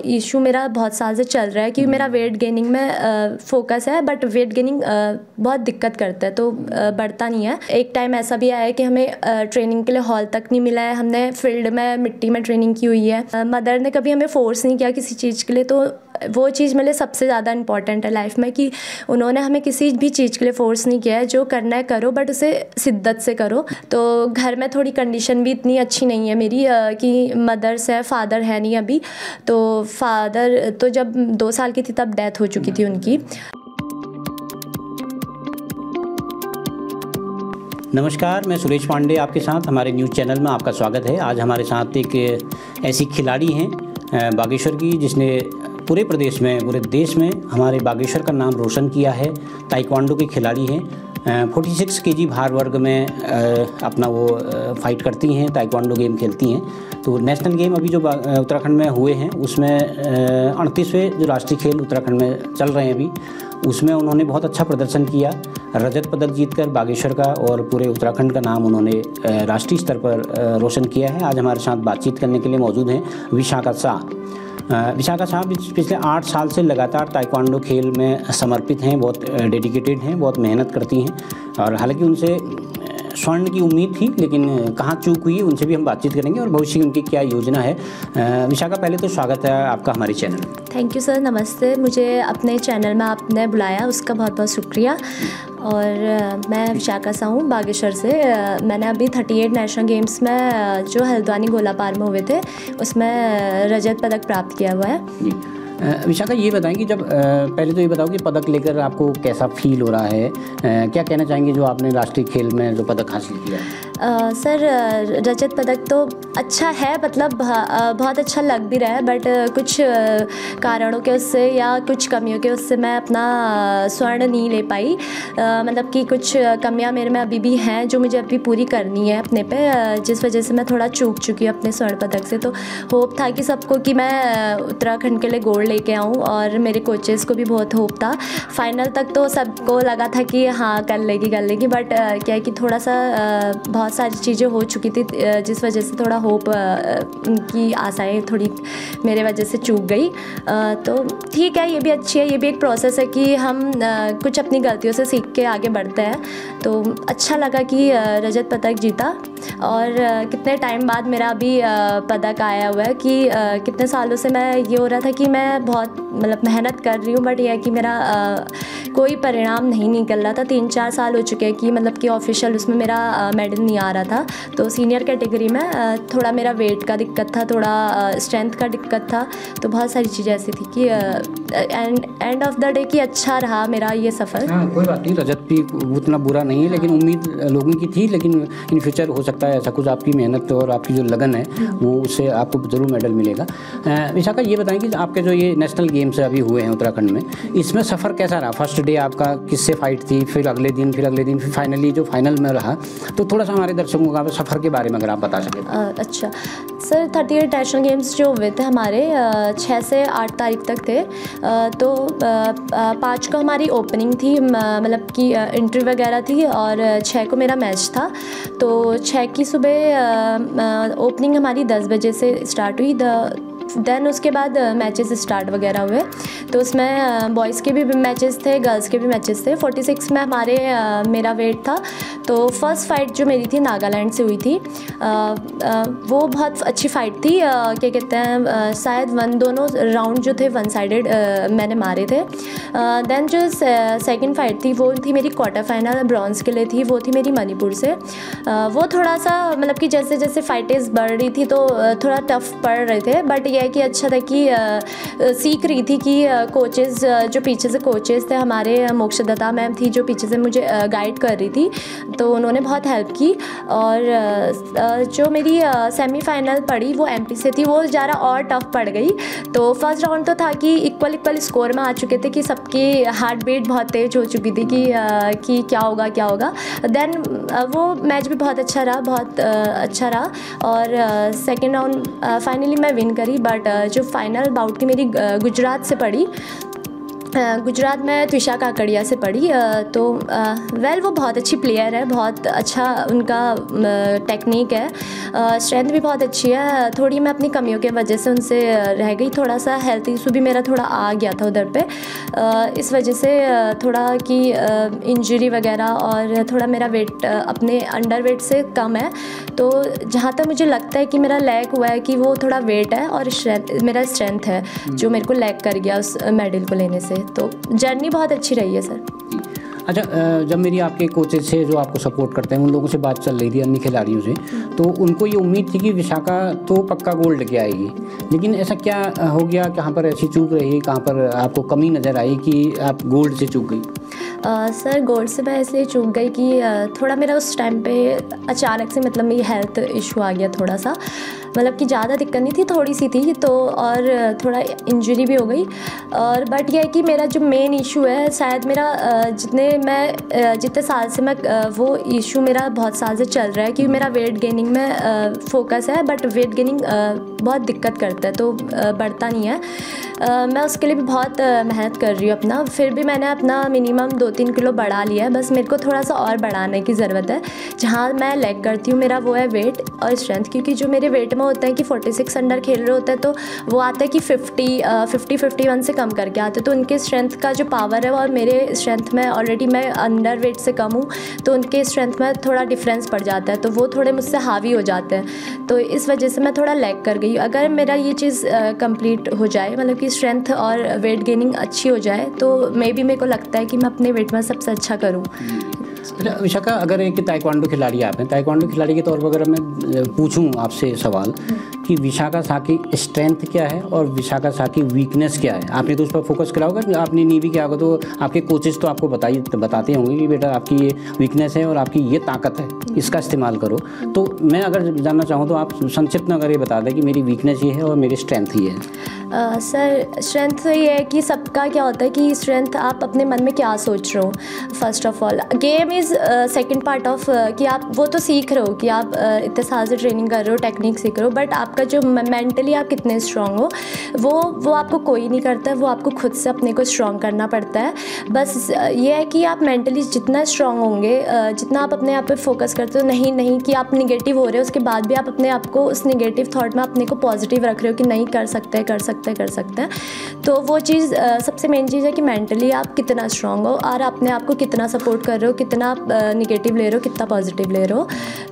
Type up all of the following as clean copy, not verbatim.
Issue मेरा बहुत साल से चल रहा है कि मेरा वेट गेनिंग में फोकस है, बट वेट गेनिंग बहुत दिक्कत करता है, तो बढ़ता नहीं है। एक टाइम ऐसा भी आया है कि हमें ट्रेनिंग के लिए हॉल तक नहीं मिला है। हमने फील्ड में मिट्टी में ट्रेनिंग की हुई है। मदर ने कभी हमें फोर्स नहीं किया किसी चीज़ के लिए, तो वो चीज़ मेरे लिए सबसे ज़्यादा इंपॉर्टेंट है लाइफ में, कि उन्होंने हमें किसी भी चीज़ के लिए फ़ोर्स नहीं किया है। जो करना है करो, बट उसे शिद्दत से करो। तो घर में थोड़ी कंडीशन भी इतनी अच्छी नहीं है मेरी कि मदर्स है, फादर है नहीं अभी। तो फादर तो जब 2 साल की थी तब डेथ हो चुकी थी उनकी। नमस्कार, मैं सुरेश पांडे आपके साथ हमारे न्यूज़ चैनल में आपका स्वागत है। आज हमारे साथ एक ऐसी खिलाड़ी हैं बागेश्वर की, जिसने पूरे प्रदेश में, पूरे देश में हमारे बागेश्वर का नाम रोशन किया है। ताइक्वांडो की खिलाड़ी हैं। 46 केजी भार वर्ग में अपना वो फाइट करती हैं, ताइक्वांडो गेम खेलती हैं। तो नेशनल गेम अभी जो उत्तराखंड में हुए हैं, उसमें 38वें जो राष्ट्रीय खेल उत्तराखंड में चल रहे हैं अभी, उसमें उन्होंने बहुत अच्छा प्रदर्शन किया। रजत पदक जीतकर बागेश्वर का और पूरे उत्तराखंड का नाम उन्होंने राष्ट्रीय स्तर पर रोशन किया है। आज हमारे साथ बातचीत करने के लिए मौजूद हैं विशाखा शाह। विशाखा शाह पिछले 8 साल से लगातार ताइक्वांडो खेल में समर्पित हैं, बहुत डेडिकेटेड हैं, बहुत मेहनत करती हैं। और हालांकि उनसे स्वर्ण की उम्मीद थी, लेकिन कहाँ चूक हुई उनसे भी हम बातचीत करेंगे और भविष्य की उनकी क्या योजना है। विशाखा, पहले तो स्वागत है आपका हमारे चैनल में। थैंक यू सर, नमस्ते। मुझे अपने चैनल में आपने बुलाया, उसका बहुत बहुत शुक्रिया। और मैं विशाखा शाह हूँ बागेश्वर से। मैंने अभी 38 नेशनल गेम्स में जो हल्द्वानी गोलापार में हुए थे, उसमें रजत पदक प्राप्त किया हुआ है। विशाखा, ये बताएं कि जब पहले तो ये बताओ कि पदक लेकर आपको कैसा फील हो रहा है, क्या कहना चाहेंगे जो आपने राष्ट्रीय खेल में जो पदक हासिल किया है? सर, रजत पदक तो अच्छा है, मतलब बहुत अच्छा लग भी रहा है, बट कुछ कारणों के उससे या कुछ कमियों के उससे मैं अपना स्वर्ण नहीं ले पाई। मतलब कि कुछ कमियां मेरे में अभी भी हैं जो मुझे अभी पूरी करनी है अपने पे, जिस वजह से मैं थोड़ा चूक चुकी हूँ अपने स्वर्ण पदक से। तो होप था कि सबको कि मैं उत्तराखंड के लिए गोल्ड लेके आऊँ, और मेरे कोचेस को भी बहुत होप था। फाइनल तक तो सबको लगा था कि हाँ कर लेगी, बट क्या है कि थोड़ा सा बहुत सारी चीज़ें हो चुकी थी, जिस वजह से थोड़ा होप की आशाएं थोड़ी मेरे वजह से चूक गई। तो ठीक है, ये भी अच्छी है, ये भी एक प्रोसेस है कि हम कुछ अपनी गलतियों से सीख के आगे बढ़ते हैं। तो अच्छा लगा कि रजत पदक जीता, और कितने टाइम बाद मेरा अभी पदक आया हुआ है कि कितने सालों से मैं ये हो रहा था कि मैं बहुत मतलब मेहनत कर रही हूँ, बट यह है कि मेरा कोई परिणाम नहीं निकल रहा था। 3-4 साल हो चुके हैं कि मतलब कि ऑफिशियल उसमें मेरा मेडल नहीं आ रहा था। तो सीनियर कैटेगरी में थोड़ा मेरा वेट का दिक्कत था, थोड़ा स्ट्रेंथ का दिक्कत था। तो बहुत सारी चीज़ें ऐसी थी कि एंड ऑफ द डे कि अच्छा रहा मेरा ये सफ़र। हाँ, कोई बात नहीं, रजत भी उतना बुरा नहीं है, लेकिन उम्मीद लोगों की थी। लेकिन इन फ्यूचर हो सकता है ऐसा कुछ, आपकी मेहनत और आपकी जो लगन है वो उससे आपको ज़रूर मेडल मिलेगा। विशाखा, ये बताएं कि आपके जो ये नेशनल गेम्स अभी हुए हैं उत्तराखंड में, इसमें सफ़र कैसा रहा? फर्स्ट डे आपका किससे फाइट थी, फिर अगले दिन, फिर फाइनली जो फाइनल में रहा, तो थोड़ा सा हमारे दर्शकों का सफ़र के बारे में अगर आप बता सकें। अच्छा सर, 38 नेशनल गेम्स जो हुए थे हमारे 6 से 8 तारीख तक थे। तो 5 को हमारी ओपनिंग थी, मतलब कि इंटरव्यू वगैरह थी, और 6 को मेरा मैच था। तो 6 की सुबह ओपनिंग हमारी 10 बजे से स्टार्ट हुई। देन उसके बाद मैचेस स्टार्ट वगैरह हुए। तो उसमें बॉयज़ के भी मैचेस थे, गर्ल्स के भी मैचेस थे। 46 में मेरा वेट था। तो फर्स्ट फ़ाइट जो मेरी थी नागालैंड से हुई थी, वो बहुत अच्छी फ़ाइट थी। क्या कहते हैं, शायद दोनों राउंड जो थे 1 साइडेड मैंने मारे थे। देन जो सेकंड फ़ाइट थी वो थी मेरी क्वार्टर फाइनल ब्रॉन्ज़ के लिए थी, वो थी मेरी मणिपुर से। वो थोड़ा सा मतलब कि जैसे जैसे फाइटें बढ़ रही थी तो थोड़ा टफ पड़ रहे थे, बट यह कि अच्छा था कि सीख रही थी कि कोचेस जो पीछे से कोचेस थे हमारे, मोक्षदत्ता मैम थी जो पीछे से मुझे गाइड कर रही थी, तो उन्होंने बहुत हेल्प की। और जो मेरी सेमीफाइनल पड़ी वो एमपी से थी, वो ज़रा और टफ पड़ गई। तो फर्स्ट राउंड तो था कि इक्वल स्कोर में आ चुके थे, कि सबकी हार्ट बीट बहुत तेज़ हो चुकी थी कि क्या होगा। देन वो मैच भी बहुत अच्छा रहा, और सेकेंड राउंड फाइनली मैं विन करी। बट जो फाइनल बाउट थी मेरी गुजरात से पड़ी, गुजरात में त्विषा काकड़िया से पढ़ी। तो वो बहुत अच्छी प्लेयर है, बहुत अच्छा उनका टेक्निक है, स्ट्रेंथ भी बहुत अच्छी है। थोड़ी मैं अपनी कमियों के वजह से उनसे रह गई, थोड़ा सा हेल्थ इशू भी मेरा थोड़ा आ गया था उधर पे, इस वजह से थोड़ा कि इंजरी वगैरह और थोड़ा मेरा वेट अपने अंडर वेट से कम है। तो जहाँ तक मुझे लगता है कि मेरा लैक हुआ है कि वो थोड़ा वेट है और मेरा स्ट्रेंथ है जो मेरे को लैक कर गया उस मेडल को लेने से। तो जर्नी बहुत अच्छी रही है सर। अच्छा, जब मेरी आपके कोचेज से जो आपको सपोर्ट करते हैं उन लोगों से बात चल रही थी, अन्य खिलाड़ियों से, तो उनको ये उम्मीद थी कि विशाखा तो पक्का गोल्ड लेके आएगी, लेकिन ऐसा क्या हो गया, कहाँ पर ऐसी चूक रही, कहाँ पर आपको कमी नज़र आई कि आप गोल्ड से चूक गई? सर गोल्ड से मैं इसलिए चूक गई कि थोड़ा मेरा उस टाइम पे अचानक से मतलब मेरी हेल्थ इशू आ गया थोड़ा सा, मतलब कि ज़्यादा दिक्कत नहीं थी, थोड़ी सी थी, तो और थोड़ा इंजरी भी हो गई। और बट यह है कि मेरा जो मेन इशू है शायद मेरा जितने साल से मैं वो इशू मेरा बहुत साल से चल रहा है कि मेरा वेट गेनिंग में फोकस है, बट वेट गेनिंग बहुत दिक्कत करता है, तो बढ़ता नहीं है। मैं उसके लिए भी बहुत मेहनत कर रही हूँ अपना, फिर भी मैंने अपना मिनिमम 2-3 किलो बढ़ा लिया है, बस मेरे को थोड़ा सा और बढ़ाने की ज़रूरत है। जहाँ मैं लैग करती हूँ मेरा वो है वेट और स्ट्रेंथ, क्योंकि जो मेरे वेट में होता है कि 46 अंडर खेल रहे होते हैं तो वो आता है कि 50-51 से कम करके आते हैं, तो उनके स्ट्रेंथ का जो पावर है और मेरे स्ट्रेंथ में ऑलरेडी मैं अंडर वेट से कम हूँ, तो उनके स्ट्रेंथ में थोड़ा डिफरेंस पड़ जाता है, तो वो थोड़े मुझसे हावी हो जाते हैं, तो इस वजह से मैं थोड़ा लैग कर गई। अगर मेरा ये चीज़ कंप्लीट हो जाए, मतलब कि स्ट्रेंथ और वेट गेनिंग अच्छी हो जाए, तो मेरे को लगता है कि मैं अपने वेट में सबसे अच्छा करूँ। अच्छा विशाखा, अगर एक ताइक्वांडो खिलाड़ी आप हैं, ताइक्वांडो खिलाड़ी के तौर पर अगर मैं पूछूं आपसे सवाल कि विशाखा शाह की स्ट्रेंथ क्या है और विशाखा शाह की वीकनेस क्या है, आपने तो उस पर फोकस करा होगा, आपने नहीं भी किया होगा तो आपके कोचेस तो आपको बताते होंगे कि बेटा आपकी ये वीकनेस है और आपकी ये ताकत है, इसका इस्तेमाल करो। तो मैं अगर जानना चाहूँ तो आप संक्षिप्त में अगर ये बता दें कि मेरी वीकनेस ये है और मेरी स्ट्रेंथ ये है। सर स्ट्रेंथ तो ये है कि सबका क्या होता है कि स्ट्रेंथ आप अपने मन में क्या सोच रहे हो, first of all game is second part of कि आप वो तो सीख रहे हो कि आप इतने साल से ट्रेनिंग कर रहे हो, टेक्निक सीख रहे हो, बट आपका जो मेंटली आप कितने स्ट्रांग हो वो आपको कोई नहीं करता है, वो आपको खुद से अपने को स्ट्रांग करना पड़ता है। बस ये है कि आप मेंटली जितना स्ट्रांग होंगे, जितना आप अपने आप पे फोकस करते हो, नहीं कि आप निगेटिव हो रहे हो उसके बाद भी आप अपने आप को उस निगेटिव थॉट में अपने को पॉजिटिव रख रहे हो कि नहीं कर सकते हैं, तो वो चीज़ सबसे मेन चीज़ है कि मेंटली आप कितना स्ट्रांग हो और अपने आप को कितना सपोर्ट कर रहे हो, कितना आप निगेटिव ले रहे हो, कितना पॉजिटिव ले रहे हो।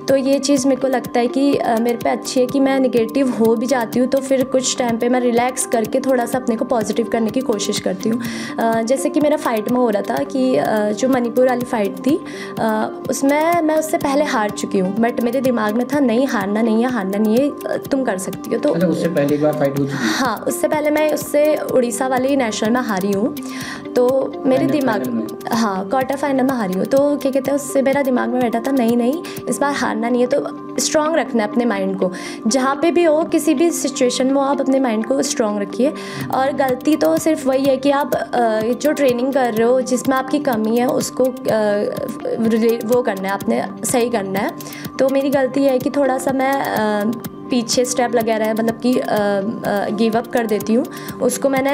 तो ये चीज़ मेरे को लगता है कि मेरे पे अच्छी है कि मैं निगेटिव हो भी जाती हूँ तो फिर कुछ टाइम पे मैं रिलैक्स करके थोड़ा सा अपने को पॉजिटिव करने की कोशिश करती हूँ। जैसे कि मेरा फाइट में हो रहा था कि जो मणिपुर वाली फ़ाइट थी उसमें मैं उससे पहले हार चुकी हूँ, बट मेरे दिमाग में था नहीं हारना नहीं है, तुम कर सकती हो। तो उससे पहले एक बार फाइट हुई थी? हाँ, उससे पहले मैं उससे उड़ीसा वाले नेशनल में हारी हूँ, तो मेरे दिमाग में क्वार्टर फाइनल में हारी हूँ, तो क्या कहते हैं उससे मेरा दिमाग में बैठा था नहीं इस बार हारना नहीं है, तो स्ट्रॉन्ग रखना है अपने माइंड को, जहाँ पे भी हो किसी भी सिचुएशन में आप अपने माइंड को स्ट्रॉन्ग रखिए। और गलती तो सिर्फ वही है कि आप जो ट्रेनिंग कर रहे हो जिसमें आपकी कमी है उसको वो करना है, आपने सही करना है। तो मेरी गलती है कि थोड़ा सा मैं पीछे स्टेप लगा रहा है, मतलब कि गिव अप कर देती हूँ, उसको मैंने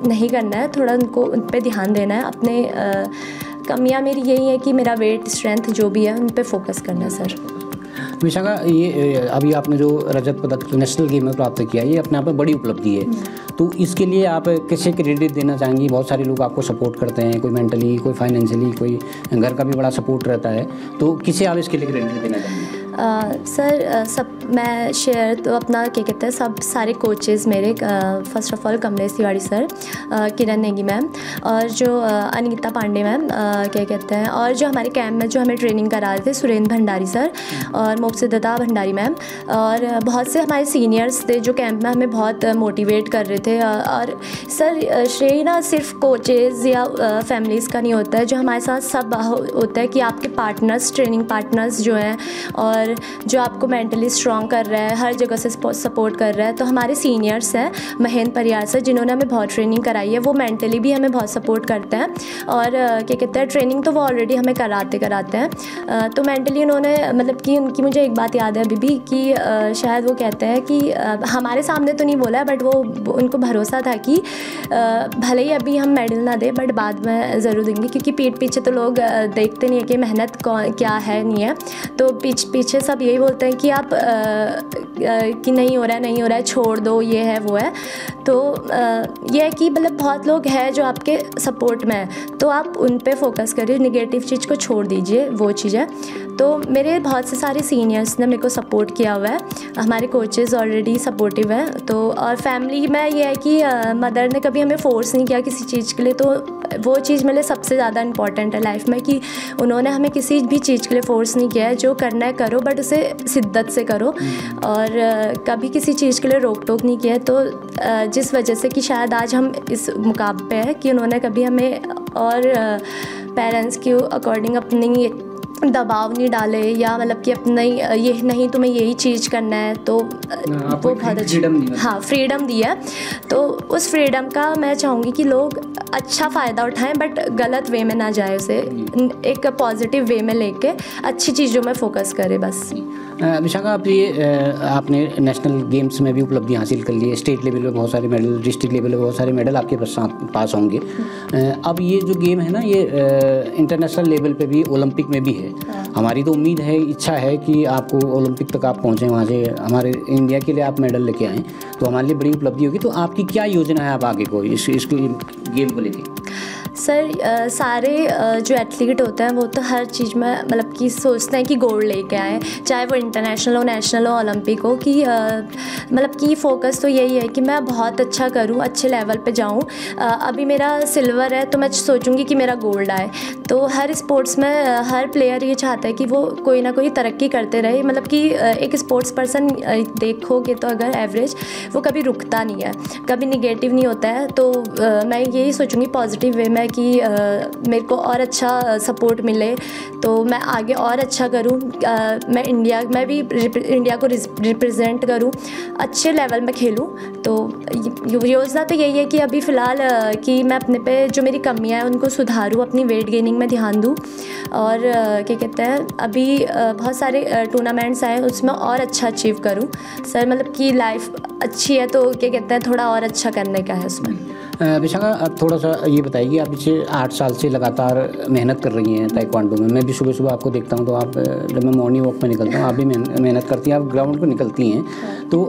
नहीं करना है, थोड़ा उन पे ध्यान देना है। अपने कमियाँ मेरी यही है कि मेरा वेट स्ट्रेंथ जो भी है उन पे फोकस करना है। सर विशाखा, ये अभी आपने जो रजत पदक नेशनल गेम में प्राप्त किया ये अपने आप में बड़ी उपलब्धि है, तो इसके लिए आप किसे क्रेडिट देना चाहेंगी? बहुत सारे लोग आपको सपोर्ट करते हैं, कोई मेंटली, कोई फाइनेंशियली, कोई घर का भी बड़ा सपोर्ट रहता है, तो किसे आप इसके लिए क्रेडिट देना चाहेंगी? सर सब मैं शेयर तो अपना क्या कहते हैं सब सारे कोचेज़ मेरे, first of all Kamlesh Tiwari sir, Kiran Negi ma'am और जो अनीता पांडे मैम क्या कहते हैं, और जो हमारे कैंप में जो हमें ट्रेनिंग करा रहे थे सुरेंद्र भंडारी सर और मोक्षिता भंडारी मैम, और बहुत से हमारे सीनियर्स थे जो कैंप में हमें बहुत मोटिवेट कर रहे थे। और सर श्रेय ना सिर्फ कोचेज़ या फैमिलीज़ का नहीं होता है, जो हमारे साथ सब होता है कि आपके पार्टनर्स, ट्रेनिंग पार्टनर्स जो हैं और और जो आपको मेंटली स्ट्रॉन्ग कर रहा है, हर जगह से सपोर्ट कर रहा है। तो हमारे सीनियर्स हैं महेंद्र परियार सर, जिन्होंने हमें बहुत ट्रेनिंग कराई है, वो मेंटली भी हमें बहुत सपोर्ट करते हैं और क्या कहते हैं ट्रेनिंग तो वो ऑलरेडी हमें कराते हैं। तो मेंटली उन्होंने मतलब कि उनकी मुझे एक बात याद है अभी भी कि शायद वो कहते हैं कि हमारे सामने तो नहीं बोला है बट वो उनको भरोसा था कि भले ही अभी हम मेडल ना दें बट बाद में ज़रूर देंगे, क्योंकि पीठ पीछे तो लोग देखते नहीं है कि मेहनत क्या है नहीं है। तो पीछे सब यही बोलते हैं कि आप कि नहीं हो रहा है छोड़ दो, ये है वो है। तो ये है कि मतलब बहुत लोग हैं जो आपके सपोर्ट में है, तो आप उन पे फोकस करिए, नेगेटिव चीज़ को छोड़ दीजिए, वो चीज़ है। तो मेरे बहुत से सारे सीनियर्स ने मेरे को सपोर्ट किया हुआ है, हमारे कोचेज़ ऑलरेडी सपोर्टिव हैं। तो और फैमिली में ये है कि मदर ने कभी हमें फोर्स नहीं किया किसी चीज़ के लिए, तो वो चीज़ मेरे लिए सबसे ज़्यादा इंपॉर्टेंट है लाइफ में कि उन्होंने हमें किसी भी चीज़ के लिए फोर्स नहीं किया है। जो करना है करो बट उसे शिद्दत से करो और कभी किसी चीज़ के लिए रोक टोक नहीं किया। तो जिस वजह से कि शायद आज हम इस मुकाम पे हैं कि उन्होंने कभी हमें और पेरेंट्स के अकॉर्डिंग अपनी दबाव नहीं डाले या मतलब कि अपना ये नहीं तुम्हें यही चीज़ करना है, तो वो बहुत अच्छी फ्रीडम दी है। तो उस फ्रीडम का मैं चाहूँगी कि लोग अच्छा फ़ायदा उठाएं बट गलत वे में ना जाए, उसे एक पॉजिटिव वे में लेके अच्छी चीज़ों में फोकस करें बस। विशाखा, आप ये आपने नेशनल गेम्स में भी उपलब्धि हासिल कर ली है, स्टेट लेवल पे बहुत सारे मेडल, डिस्ट्रिक्ट लेवल पे बहुत सारे मेडल आपके पास होंगे। अब ये जो गेम है ना, ये इंटरनेशनल लेवल पे भी, ओलंपिक में भी है। हमारी तो उम्मीद है, इच्छा है कि आपको ओलंपिक तक आप पहुँचें, वहाँ से हमारे इंडिया के लिए आप मेडल लेके आएँ, तो हमारे लिए बड़ी उपलब्धि होगी। तो आपकी क्या योजना है आप आगे को इसको गेम को लेके? सर सारे जो एथलीट होते हैं वो तो हर चीज़ में मतलब कि सोचते हैं कि गोल्ड लेके आए, चाहे वो इंटरनेशनल हो, नेशनल हो, ओलंपिक हो, कि मतलब कि फ़ोकस तो यही है कि मैं बहुत अच्छा करूं, अच्छे लेवल पे जाऊं। अभी मेरा सिल्वर है तो मैं सोचूंगी कि मेरा गोल्ड आए। तो हर स्पोर्ट्स में हर प्लेयर ये चाहता है कि वो कोई ना कोई तरक्की करते रहे, मतलब कि एक स्पोर्ट्स पर्सन देखोगे तो अगर एवरेज, वो कभी रुकता नहीं है, कभी निगेटिव नहीं होता है। तो मैं यही सोचूंगी पॉजिटिव वे में कि मेरे को और अच्छा सपोर्ट मिले तो मैं आगे और अच्छा करूं, मैं इंडिया को रिप्रेजेंट करूं, अच्छे लेवल में खेलूं। तो योजना तो यही है कि अभी फ़िलहाल कि मैं अपने पे जो मेरी कमियां हैं उनको सुधारूं, अपनी वेट गेनिंग में ध्यान दूं और क्या कहते हैं अभी बहुत सारे टूर्नामेंट्स आए उसमें और अच्छा अचीव करूं। सर मतलब कि लाइफ अच्छी है तो क्या कहते हैं थोड़ा और अच्छा करने का है उसमें। विशाखा, आप थोड़ा सा ये बताइए, आप पिछले 8 साल से लगातार मेहनत कर रही हैं ताइक्वांडो में। मैं भी सुबह सुबह आपको देखता हूँ, तो आप जब मैं मॉर्निंग वॉक में निकलता हूँ आप भी मेहनत करती हैं, आप ग्राउंड पर निकलती हैं। तो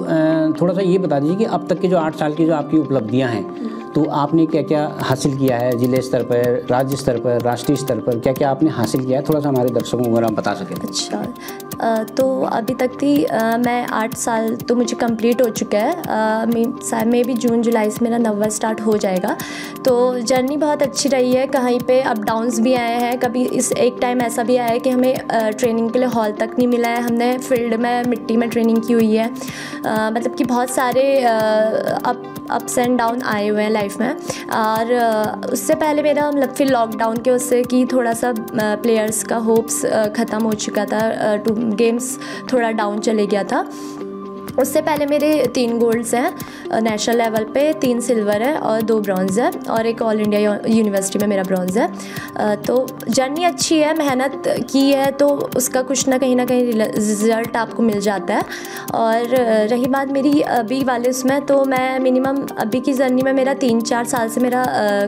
थोड़ा सा ये बता दीजिए कि अब तक के जो 8 साल की जो आपकी उपलब्धियाँ हैं, तो आपने क्या क्या हासिल किया है, जिले स्तर पर, राज्य स्तर पर, राष्ट्रीय स्तर पर, क्या क्या आपने हासिल किया है, थोड़ा सा हमारे दर्शकों को अगर आप बता सकें। अच्छा, तो अभी तक थी मैं 8 साल तो मुझे कंप्लीट हो चुका है। मे भी जून जुलाई से मेरा 9वां स्टार्ट हो जाएगा। तो जर्नी बहुत अच्छी रही है, कहीं पे अप डाउन्स भी आए हैं, कभी इस एक टाइम ऐसा भी आया है कि हमें ट्रेनिंग के लिए हॉल तक नहीं मिला है, हमने फील्ड में मिट्टी में ट्रेनिंग की हुई है। मतलब कि बहुत सारे अप्स एंड डाउन आए हुए हैं लाइफ में। और उससे पहले मेरा मतलब फिर लॉकडाउन के उससे कि थोड़ा सा प्लेयर्स का होप्स ख़त्म हो चुका था, गेम्स थोड़ा डाउन चले गया था। उससे पहले मेरे 3 गोल्ड्स हैं नेशनल लेवल पे, 3 सिल्वर है और 2 ब्रॉन्ज़ है और एक ऑल इंडिया यूनिवर्सिटी में मेरा ब्रॉन्ज़ है। तो जर्नी अच्छी है, मेहनत की है तो उसका कुछ ना कहीं रिज़ल्ट आपको मिल जाता है। और रही बात मेरी अभी वाले उसमें, तो मैं मिनिमम अभी की जर्नी में मेरा 3-4 साल से मेरा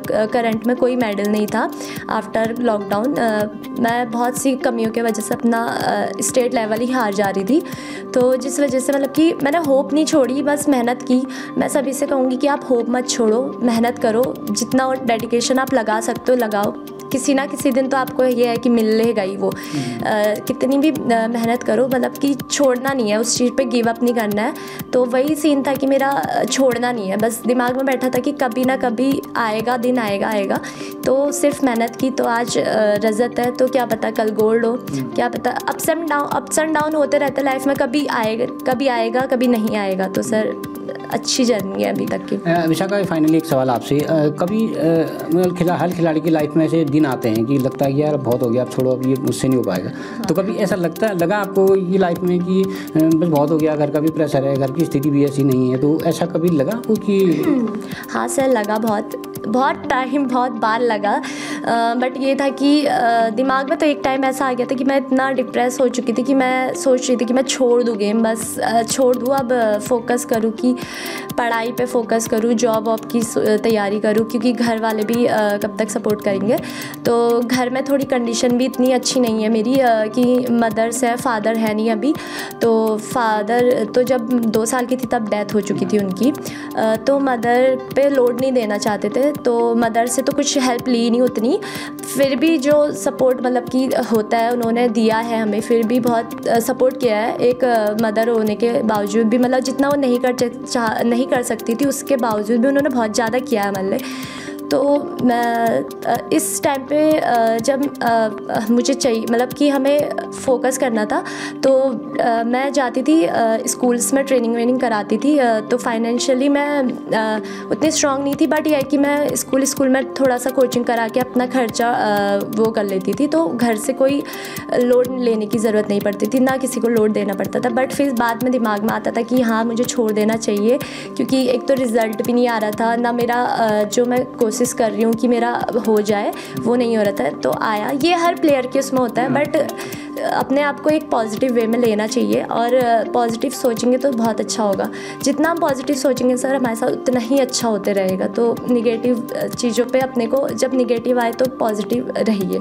करंट में कोई मेडल नहीं था। आफ्टर लॉकडाउन मैं बहुत सी कमियों की वजह से अपना स्टेट लेवल ही हार जा रही थी। तो जिस वजह से मतलब कि मैंने होप नहीं छोड़ी, बस मेहनत की। मैं सभी से कहूँगी कि आप होप मत छोड़ो, मेहनत करो, जितना डेडिकेशन आप लगा सकते हो लगाओ, किसी ना किसी दिन तो आपको ये है कि मिलेगा ही वो। कितनी भी मेहनत करो, मतलब कि छोड़ना नहीं है, उस चीज़ पे गिव अप नहीं करना है। तो वही सीन था कि मेरा छोड़ना नहीं है, बस दिमाग में बैठा था कि कभी ना कभी आएगा दिन, आएगा। तो सिर्फ मेहनत की, तो आज रजत है तो क्या पता कल गोल्ड हो, क्या पता। अप्स एंड डाउन होते रहते लाइफ में, कभी आएगा कभी नहीं आएगा। तो सर अच्छी जर्नी है अभी तक की। विशाखा, फाइनली एक सवाल आपसे, कभी मतलब हर खिलाड़ी की लाइफ में ऐसे दिन आते हैं कि लगता है कि यार बहुत हो गया, अब छोड़ो, अब ये मुझसे नहीं हो पाएगा। तो कभी ऐसा लगा आपको ये लाइफ में कि बस बहुत हो गया, घर का भी प्रेशर है, घर की स्थिति भी ऐसी नहीं है, तो ऐसा कभी लगा आपको कि? हाँ सर, लगा, बहुत टाइम, बहुत बार लगा। बट ये था कि दिमाग में तो एक टाइम ऐसा आ गया था कि मैं इतना डिप्रेस हो चुकी थी कि मैं सोच रही थी कि मैं छोड़ दूँ गेम, बस छोड़ दूँ, अब फोकस करूँ कि पढ़ाई पे फोकस करूँ, जॉब वॉब की तैयारी करूँ, क्योंकि घर वाले भी कब तक सपोर्ट करेंगे। तो घर में थोड़ी कंडीशन भी इतनी अच्छी नहीं है मेरी कि मदर्स है, फादर है नहीं अभी। तो फादर तो जब 2 साल की थी तब डेथ हो चुकी थी उनकी, तो मदर पे लोड नहीं देना चाहते थे, तो मदर से तो कुछ हेल्प ली नहीं उतनी। फिर भी जो सपोर्ट मतलब कि होता है उन्होंने दिया है हमें, फिर भी बहुत सपोर्ट किया है। एक मदर होने के बावजूद भी, मतलब जितना वो नहीं कर सकती थी उसके बावजूद भी उन्होंने बहुत ज़्यादा किया है हमारे लिए। तो मैं इस टाइम पे जब मुझे चाहिए, मतलब कि हमें फोकस करना था, तो मैं जाती थी स्कूल्स में, ट्रेनिंग कराती थी। तो फाइनेंशियली मैं उतनी स्ट्रांग नहीं थी, बट यह है कि मैं स्कूल में थोड़ा सा कोचिंग करा के अपना खर्चा वो कर लेती थी। तो घर से कोई लोड लेने की ज़रूरत नहीं पड़ती थी, ना किसी को लोड देना पड़ता था। बट फिर बाद में दिमाग में आता था कि हाँ, मुझे छोड़ देना चाहिए, क्योंकि एक तो रिज़ल्ट भी नहीं आ रहा था, ना मेरा जो मैं कोशिश कर रही हूँ कि मेरा हो जाए वो नहीं हो रहा था। तो आया, ये हर प्लेयर के उसमें होता है, बट अपने आप को एक पॉजिटिव वे में लेना चाहिए और पॉजिटिव सोचेंगे तो बहुत अच्छा होगा। जितना हम पॉजिटिव सोचेंगे सर, हमारे साथ उतना ही अच्छा होते रहेगा। तो निगेटिव चीज़ों पे अपने को, जब निगेटिव आए तो पॉजिटिव रहिए,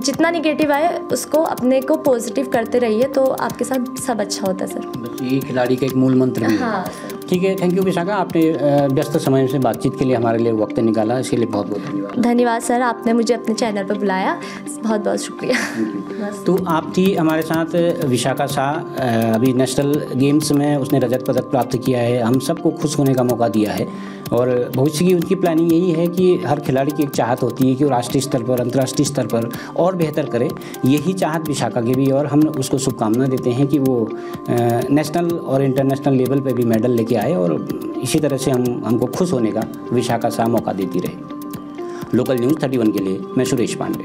जितना निगेटिव आए उसको अपने को पॉजिटिव करते रहिए, तो आपके साथ सब अच्छा होता है सर। बस ये खिलाड़ी का एक मूल मंत्र भी है। हाँ। ठीक है, थैंक यू विशाखा, आपने व्यस्त समय से बातचीत के लिए हमारे लिए वक्त निकाला, इसके लिए बहुत बहुत धन्यवाद। धन्यवाद सर, आपने मुझे अपने चैनल पर बुलाया, बहुत बहुत शुक्रिया। तो आप थी हमारे साथ विशाखा शाह, अभी नेशनल गेम्स में उसने रजत पदक प्राप्त किया है, हम सबको खुश होने का मौका दिया है। और भविष्य की उनकी प्लानिंग यही है कि हर खिलाड़ी की एक चाहत होती है कि वो राष्ट्रीय स्तर पर, अंतर्राष्ट्रीय स्तर पर और बेहतर करे। यही चाहत विशाखा की भी, और हम उसको शुभकामना देते हैं कि वो नेशनल और इंटरनेशनल लेवल पे भी मेडल लेके आए, और इसी तरह से हमको खुश होने का विशाखा शाह मौका देती रहे। लोकल न्यूज़ 31 के लिए मैं सुरेश पांडे।